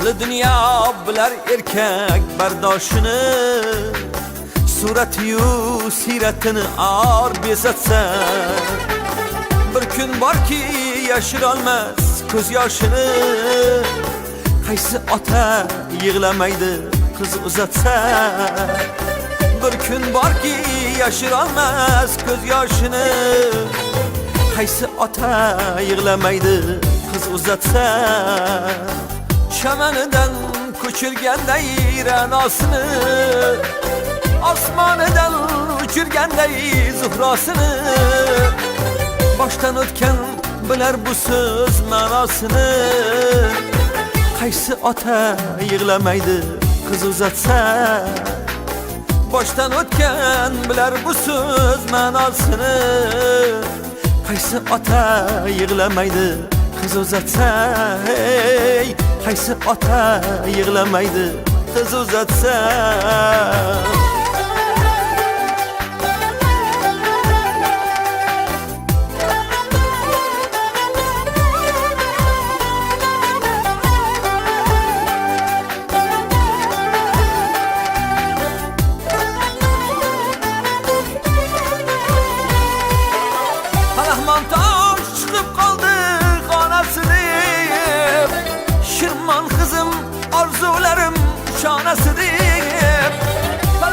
Ahli dünya bilar erkek bardoshini, surati-yu siyratini ar bezatsa. Bir kun borki yashirolmas ko'z yoshini, qaysi ota yig'lamaydi qiz uzatsa. Bir kun borki yashirolmas ko'z yoshini, qaysi ota yig'lamaydi qiz uzatsa. Çamanidan ko'chirganday ra'nosini, osmonidan uchirganday zuhrosini, boshdan o'tgan bilar bu so'z ma'nosini. Qaysi ota yig'lamaydi qiz uzatsa. Boshdan o'tgan bilar bu so'z ma'nosini. Qaysi ota yig'lamaydi qiz uzatsa. Hey, qaysi ota yig'lamaydi qiz uzatsa. Rahman tosh chiqib qoldi xonasini, Shirmon qizim orzularim shonasi deb.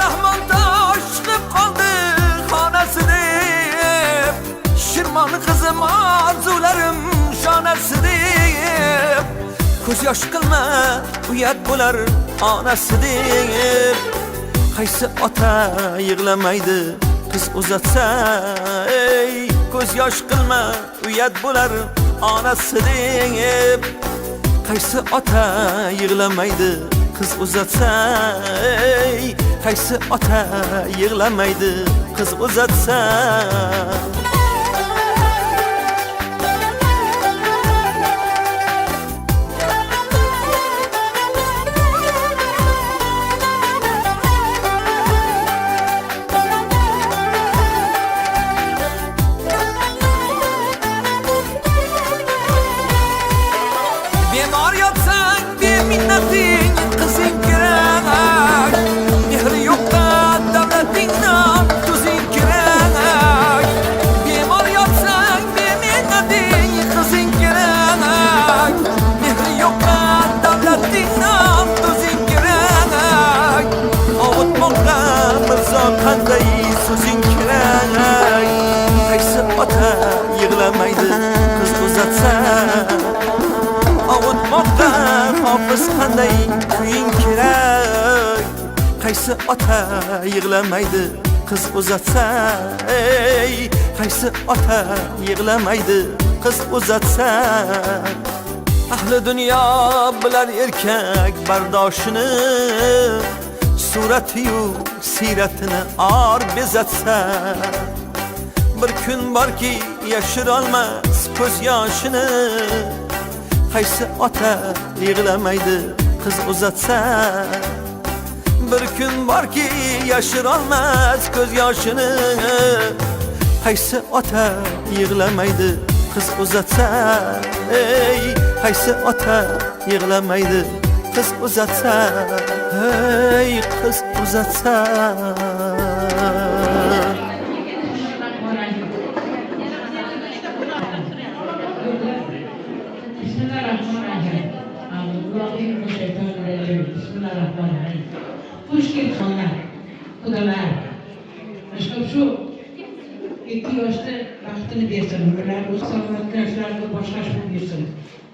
Rahman tosh chiqib qoldi xonasini, Shirmon qizim orzularim shonasi deb. Ko'z yosh qilma uyat bo'lar onasi deb. Qaysi ota yig'lamaydi qiz uzatsa. Ey, ko'z yosh qilma uyat bo'lar onasi deb. Qaysi ota yig'lamaydi qiz uzatsa. Ey, qaysi ota yig'lamaydi qiz uzatsa. Bemor yotsang beminnating qizing kerak, mehri yo'qqa davlatingdan tuzing kerak. Bemor yotsang beminnating qizing kerak, mehri yo'qqa davlatingdan tuzing kerak. Ovutmoqqa mirzo qanday so'zing kerak. Qaysi ota yig'lamaydi qiz uzatsa. Avutmoqqa hofiz qanday kuying kerak. Qaysi ota yig'lamaydi qiz uzatsa. Ey, qaysi ota yig'lamaydi qiz uzatsa. Ahli dunyo bilar erkak bardoshini, surati-yu siyratini ar bezatsa. Bir kun borki yashirolmas ko'z yoshini, qaysi ota yig'lamaydi qiz uzatsa. Bir kun borki yashirolmas ko'z yoshini, qaysi ota yig'lamaydi qiz uzatsa. Ey, qaysi ota yig'lamaydi qiz uzatsa. Hey, qiz uzatsa. Bismillahirrahmanirrahim. Hoş geldinler. Kudalar. Aşkım şu 2 yaşta vaktini versin. Ömürler, o sağlıklı yaşlarda başka şey versin.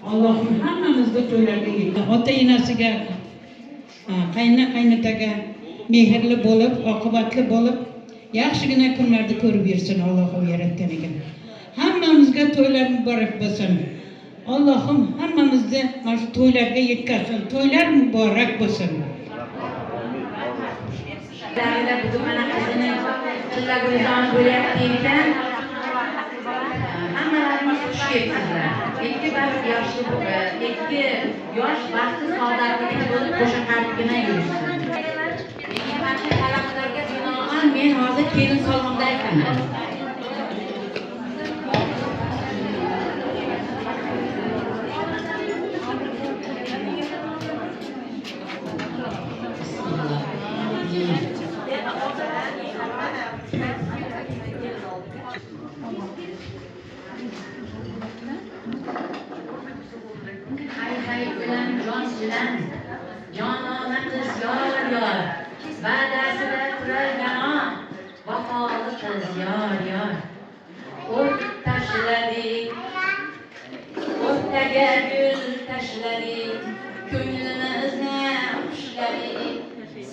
Allah'ım hammamizda to'ylarga yetsin. Ota enasiga, qayna qaynataga mehrli bo'lib, oqibatli bo'lib, yaxshigina kunlarni ko'rib bersin Allohim yaratganiga. Hammamizga to'ylar muborak bo'lsin. Allah'ım hammamizni mana shu to'ylarga yetkazsin. To'ylar muborak bo'lsin. Bugun mana qizini tilla guldon bo'lyapti ekan. Hammalarimiz xush kelibsizlar. 2 yosh vaqti saodatli bo'lib o'sha qalbgina yursin. Menga mana shu talablarga binoan men hozir kelin salonda ekanman. Hayit bilan jon silan, jonona qiz yor yor, va'dasida turar gano, vafoli qiz yor yor. O't tashladik, o'rtaga gul tashladik, ko'nglimizni xushladik.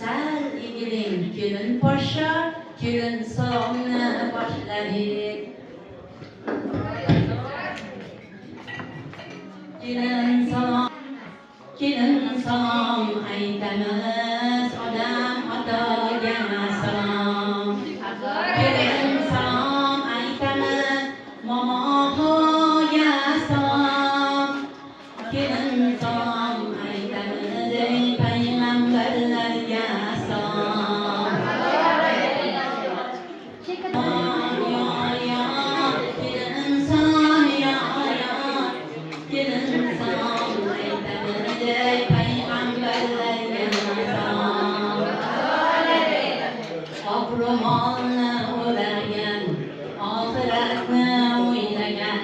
Sal egiling kelin poshsha, kelin salomni boshladik. Kelin salom aytamiz, odam otaga salom. Kelin salom aytamiz, momoga salom. Kelin salom aytamiz, payg'ambarlarga salom. Kelin salom ro'molni o'ragan, oxiratni o'ylagan.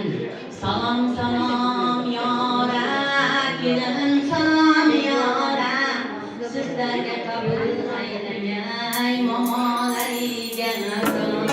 Salom salom yora, kelin salom yora, sizlarga qabul aylagay, momolarga salom.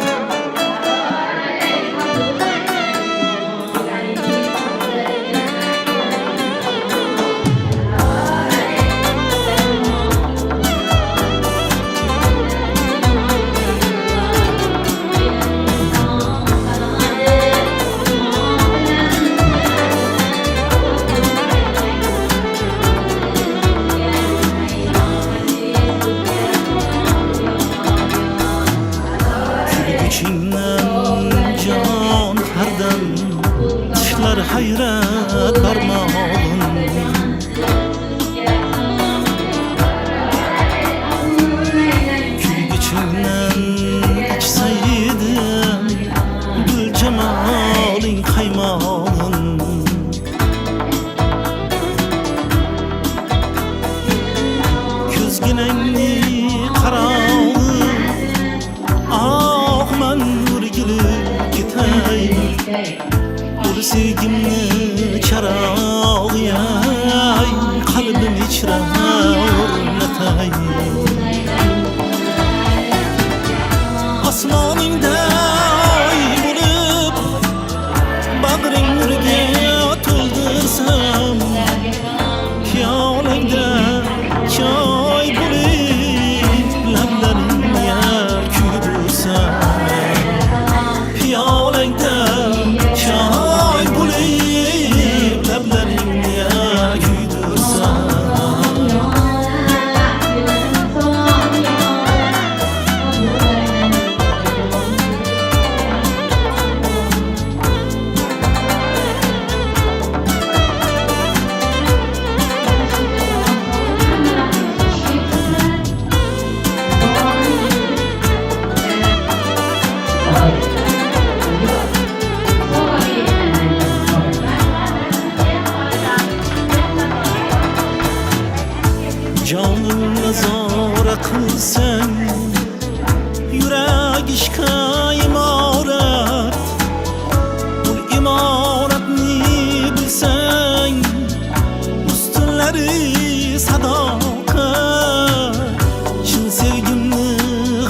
Hayrat barmog'im kuygichimdan ichsaydim gul jamoling qaymog'im ko'zginangni qarog'im man o'rgilib ketay sevgimni charog'yay qalbim ichra o'rnatay osmoningday bo'lib bag'ring nurga to'ldirsam xiyolingda choy bo'lib lablaringga kuydirsam xiyolingda Canım nazara kılsan, yürek işka imaret. Bu imaretni bilsen, üstünleri sadakat. Çin sevgimni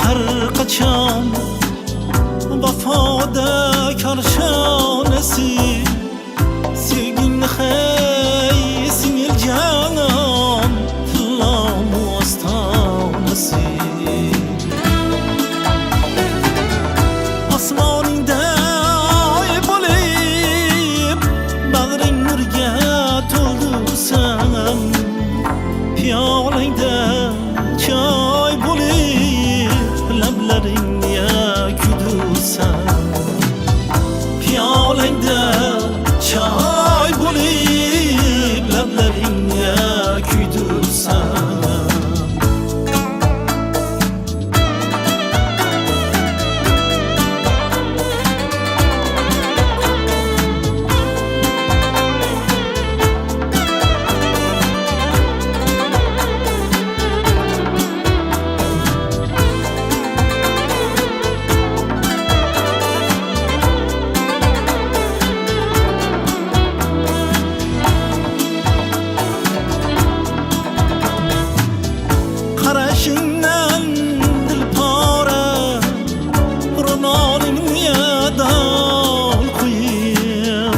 her kaçan, vafada karşanesi. Sevgimni hey singil canan, osmoningday bo'lib bag'ring nurga to'ldirsam piyolangda choy bo'lib lablaringga kuydirsam piyolangda choy bo'lib lablaringga kuydirsam Yashingdan dil pora ro'molingga dol qo'yib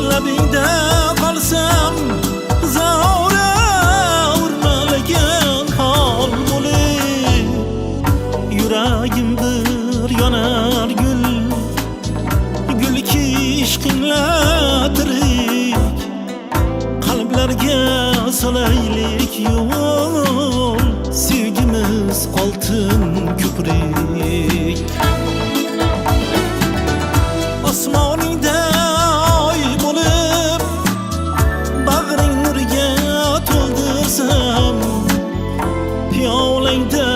labingda qolsam zaura urmalagan hol bo'lib yuragim bir yonar gulki ishqingla tirik qalblarga solaylik yo'l sevgimiz oltin ko'prik osmoningda oy bo'lib bag'ring nurga to'ldirsam piyolangda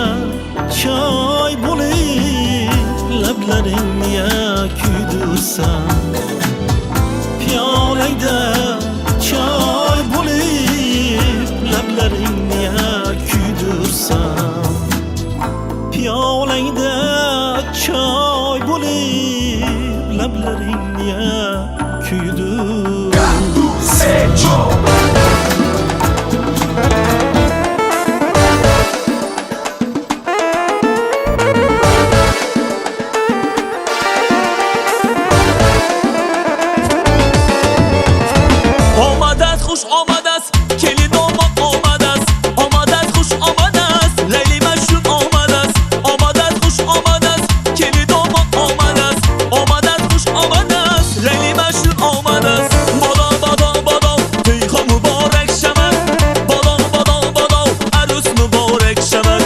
choy bo'lib lablaringga kuydirsam piyolangda choy bo'lib lablaringga kuydirsam piyolangda choy bo'lib lablaringga kuydirsam Omadat xush omadat kelin omad omadat omadat xush omadat Leyli mashhur omadat omadat xush omadat kelin omad omadat omadat xush omadat Leyli mashhur omadat Badal badal badal teyha mübarek şemer Badal badal badal arus mübarek şemer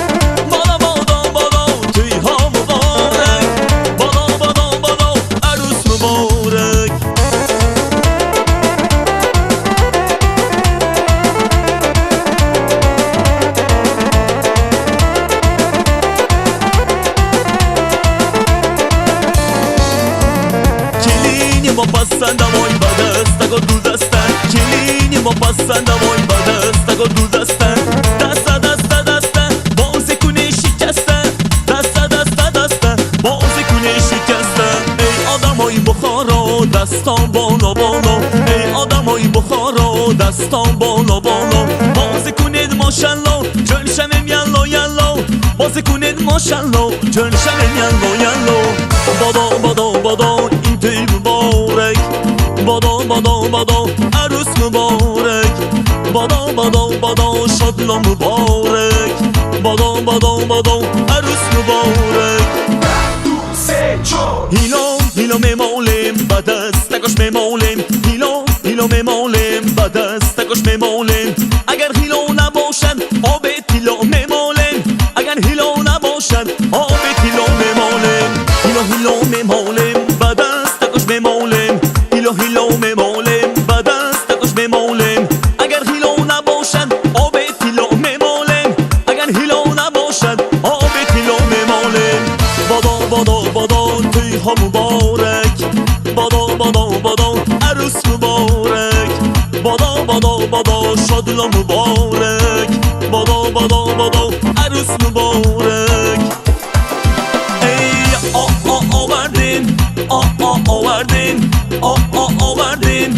Badal badal badal teyha mübarek Badal badal badal arus mübarek Kelini mopasanda moy badasta go dudasta Kelini mopasanda moy badasta go dudasta Dasta dasta dasta boze kune shikasta Dasta dasta dasta boze kune shikasta Ey odamoy Buxoro daston bono bono Ey odamoy Buxoro daston bono bono Boze kuned mashallah jonshamem yallo yallo Boze kuned mashallah jonshamem yallo yallo Bado bado bado inti mübarek Bado bado bado arus mübarek Bado bado bado şadla mübarek Bado bado bado arus mübarek Hilo hilo memolim badasta koş memolim Hilo hilo memolim badasta koş memolim Agar hilo naboshan obet hilo memolim Agar hilo naboshan obet hilo memolim Hilo hilo memolim badasta koş memolim Hilo hilo memolim badasta koş memolim Agar hilo naboshan obet hilo memolim Agar hilo naboshan obet hilo memolim Bado bado bado teyha mübarek Bado bado bado arus mübarek Bado bado bado şadla mübarek Bado bado bado arus mübarek Ey o verdin o verdin o verdin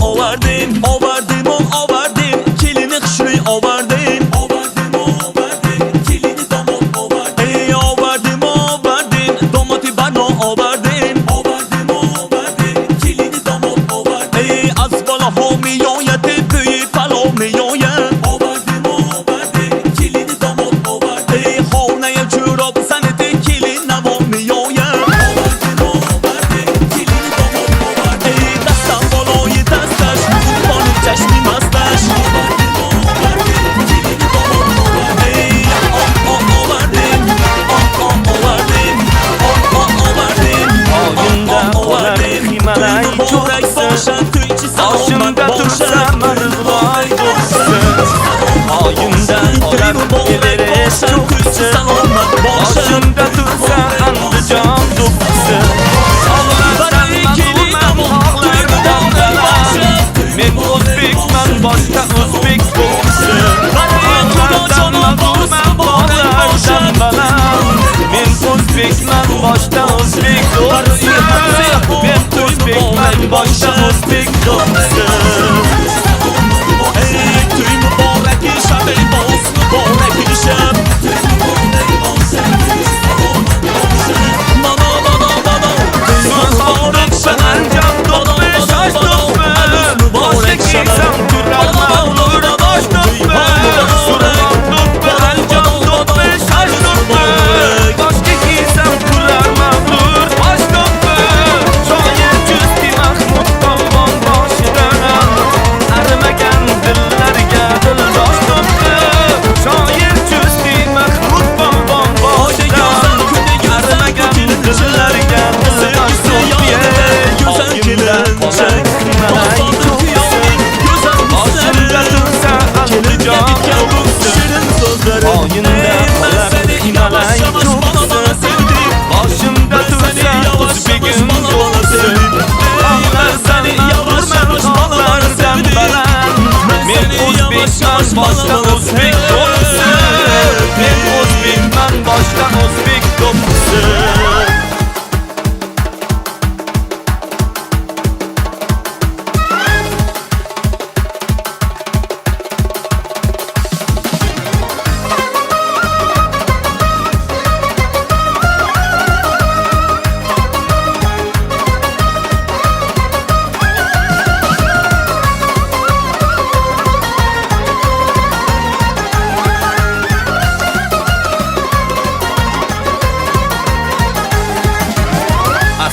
o verdin o verdim o verdim kelini xishli o verdin o verdim o verdin kelini damat o verdin Ey o verdim o verdin damati bano o verdin o verdim o verdin kelini damat o verdin Ey az bala homiyoya tepeyi palomiyoya o verdim o verdin kelini damat o verdin Ey hovnaya jurab sanete kelin navomiyoya o verdim o verdin kelini damat o verdin Ey dastan baloyi dastash futbolu chashmi mastash o verdim o verdin kelini damat o verdin Ey o verdin o verdin o verdin Oyunda qolar himalay cho'ksin Boshimda tursa marg'ilay bo'lsin Oyunda qolar Everest cho'ksin Boshimda tursa Andijon do'ksin Sog'lardan mazluman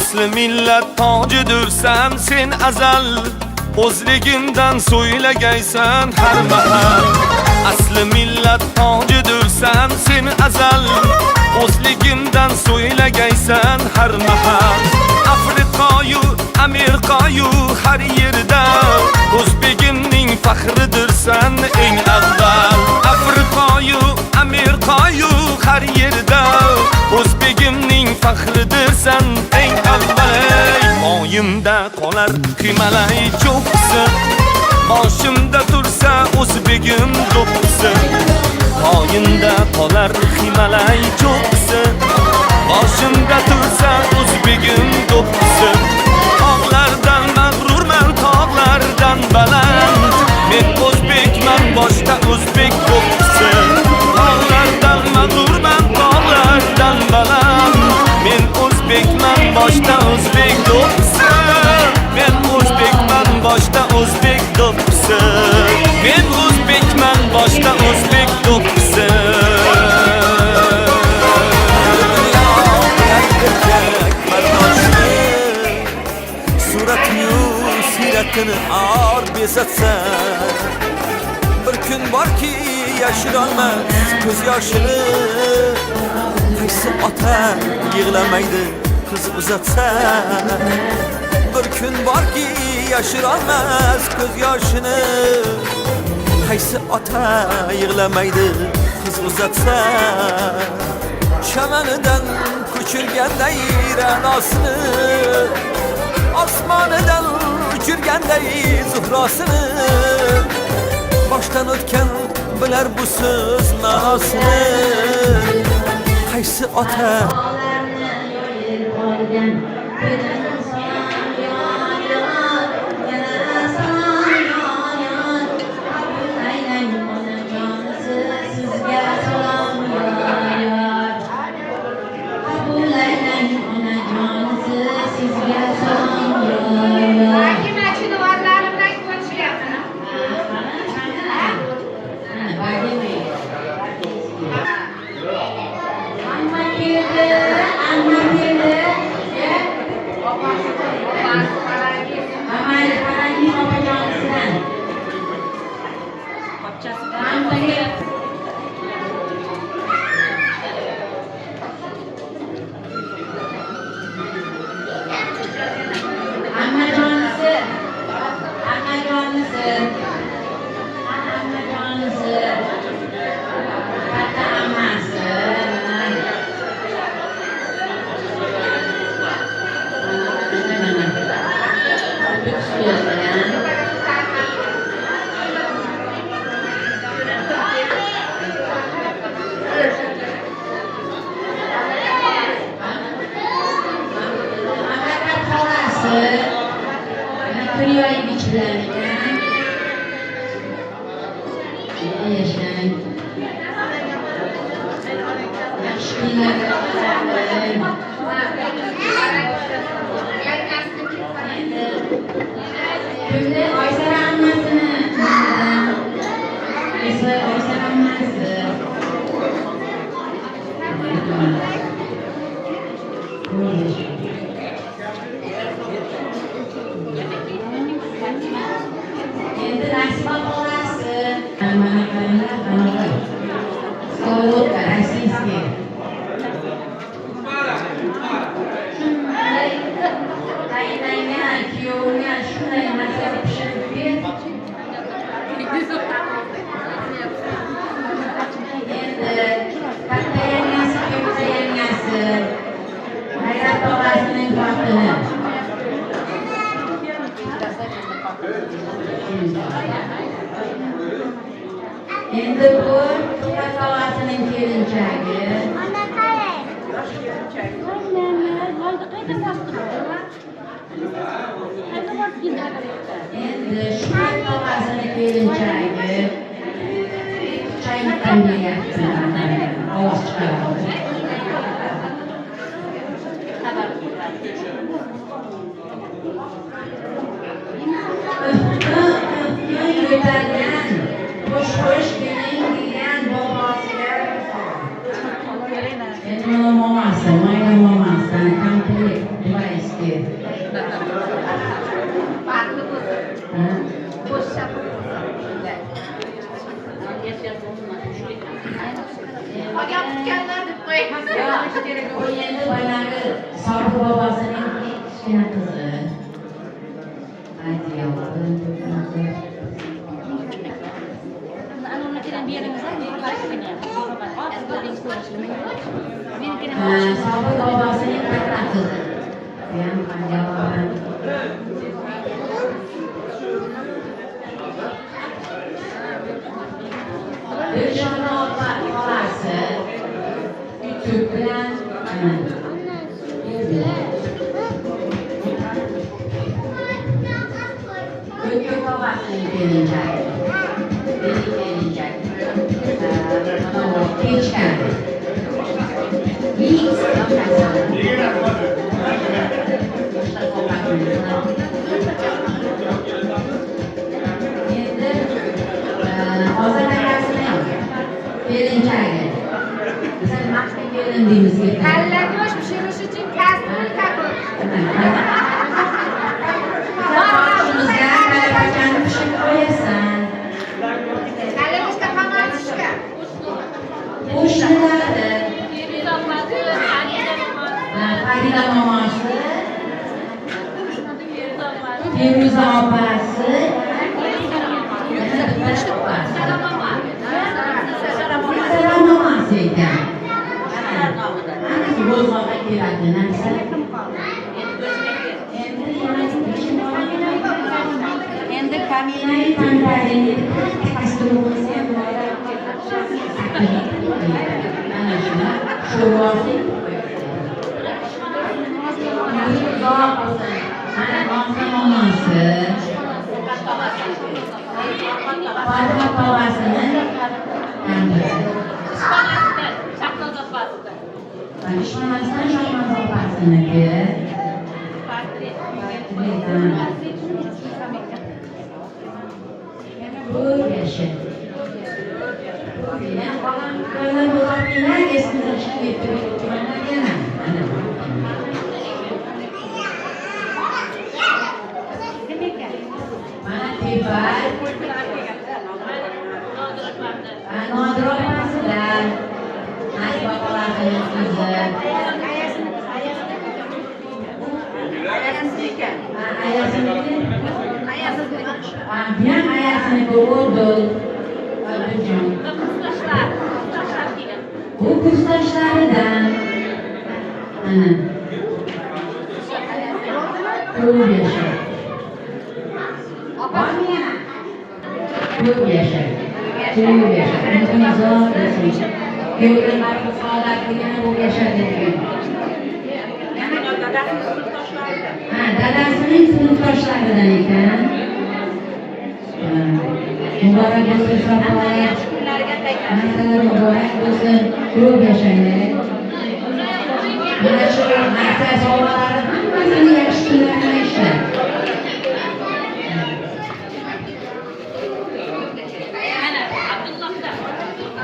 Asli millat tojidirsan sen azal, o'zligingdan so'ylagaysan har mahal. Asli millat tojidirsan sen azal, o'zligingdan so'ylagaysan har mahal. Afriqayu Ameriqayu har yerda o'zbegimning faxridirsan eng avval. Afriqayu Ameriqayu har yerda o'zbegimning faxridirsan eng avval. Oyimda qolar Himalay cho'qqisi, boshimda tursa o'zbegim do'ppisi. Oyimda qolar Himalay cho'qqisi, boshimda tursa o'zbegim do'ppisi. Tog'lardan mag'rurman, tog'lardan baland, men o'zbekman, boshda o'zbek do'ppisi. Tog'lardan mag'rurman, tog'lardan baland, men o'zbekman, boshda o'zbek do'ppisi. Men o'zbekman, boshda o'zbek do'ppisi. Men o'zbekman, boshda o'zbek do'ppisi. Suratini ar bezatsan, bir kun borki yashirolmas ko'z yoshini. Qaysi ota yig'lamaydi qiz uzatsa, bir kun borki yashirolmas ko'z yoshini. Qaysi ota yig'lamaydi qiz uzatsa, shamanidan ko'chirganday ra'nosini, osmonidan uchirganday zuhrosini. Boshdan o'tgan bilar bu so'z ma'nosini. Qaysi ota endi bu tog'asining kelinchagi. Endi shu tog'asining kelinchagi chaydan deyapti, ovoz chiqaradi. Xo'sh keling degan bobosiga endi mamasi, mayli mamasidan komplet devaysga Sobiq bobosining katta qizi. Bu ham javoban. Dilshona opa xolasi yutuq bilan Ko'kko'k opasining kelinchagi. Mana bu kechgan. Hozir akasining kelinchagi. Biz maxfiy kelin deymiz. Kallago'sh pishirish uchun kasbni topib. Boshimizga kalabakani pishirib qo'yasan. Kallago'shga qamatishga. Qo'shnilarni Farida momosi, Feruza opasi, Sara momosi ekan. Anasi ro'zg'orga keladi narsa. Endi kaminai tantarini kastroq qilsa mana shuni sho'rvasi mana momosi Farhod tog'asini ishxonasidan Shohnoz opasiniki ko'p yashil mana tebar Nodir opasidan Nasib opalarining qizi ayasiniki o'rdul bu kursdoshlaridan ana ko'p yashar ko'p yashar Yo'ldan barcha saodatligini bu yashadi. Dadasining sinfdoshlaridan ekan. Muborak bo'lsin Safoat. Masalan, muborak bo'lsin, ko'p yashanglar. Mana shu narsa sovg'alari hammasini yaxshi kunlarga ishlar.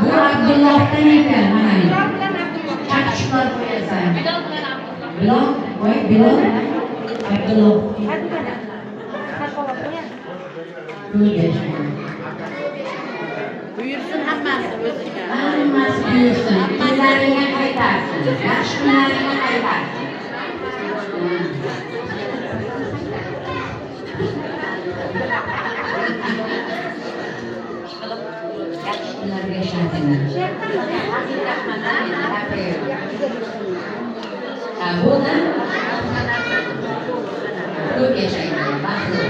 Bu Abdullohdan ekan, mana. Chaqchuqlar qo'yasan. Bilal, voy Bilal. Abdulloh. Buyursin hammasi o'ziga. Hammasi buyursin. Kunlaringga qaytarsin. Yaxshi kunlaringga qaytarsin. Yaxshi kunlarga yashanglar. Buni ko'p yashanglar. Baxtli.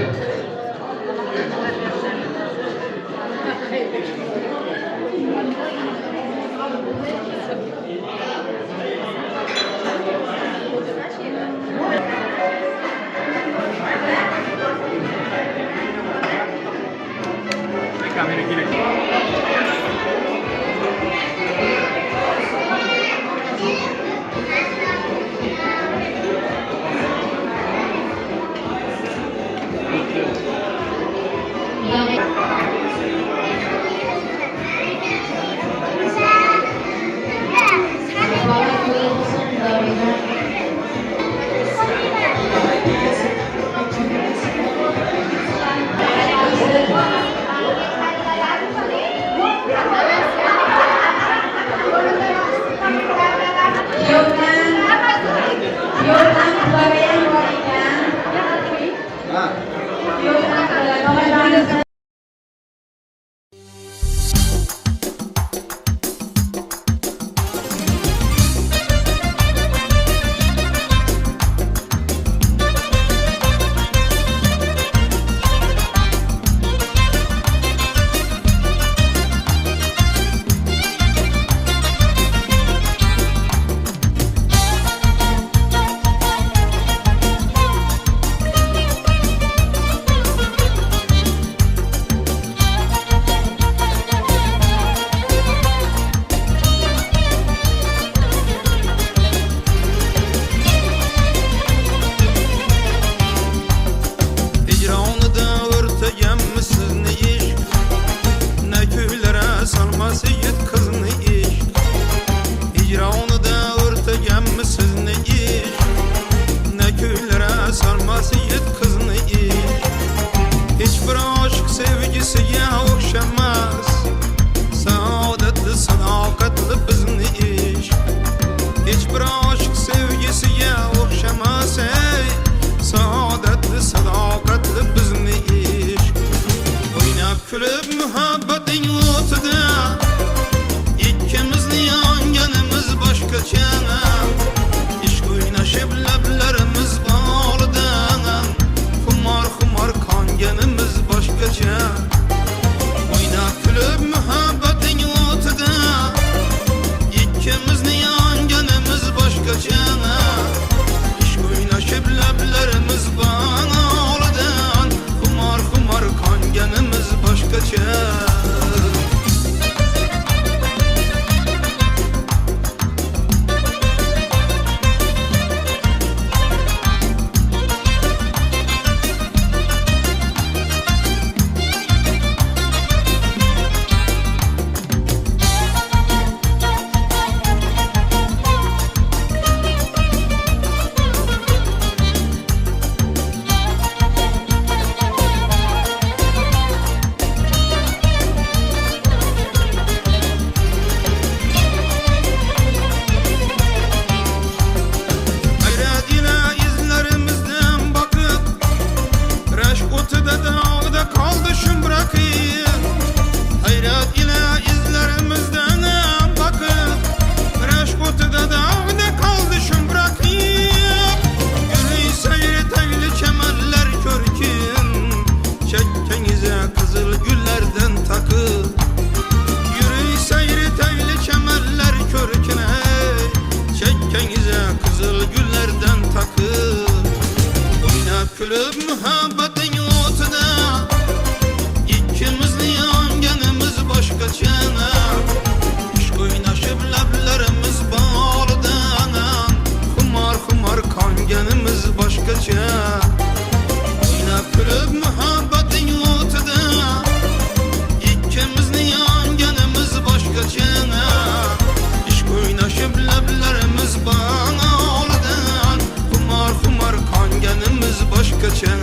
sarması yet kızını iş. Hiçbir aşk sevgisiga o'xshamas, saodatli sadoqatli bizni ish. Hiçbir aşk sevgisiga o'xshamas, saodatli sadoqatli bizni ish. O'ynab kulib muhabbating o'tida ikkimizni yonganimiz boshqacha. Ishq o'ynashib lablarimiz bog'lidan xumor qonganimiz boshqacha. O'ynab kulib muhabbating o'tida ikkimizni yonganimiz boshqacha. Ishq o'ynashib lablarimiz bog'lidan xumor qonganimiz boshqacha. Kızıl güllerden takıp yürü seyri teyli kemerler körküne. Çekkenize kızıl güllerden takıp oynap külüp muhabbetin otuna ikkimizni yonganimiz boshqacha. Ishq o'ynashib lablarimiz bog'lidan xumor qonganimiz boshqacha. Oynab kulib muhabbating o'tida ikkimizni yonganimiz boshqacha. Ishq o'ynashib lablarimiz bog'lidan xumor qonganimiz boshqacha.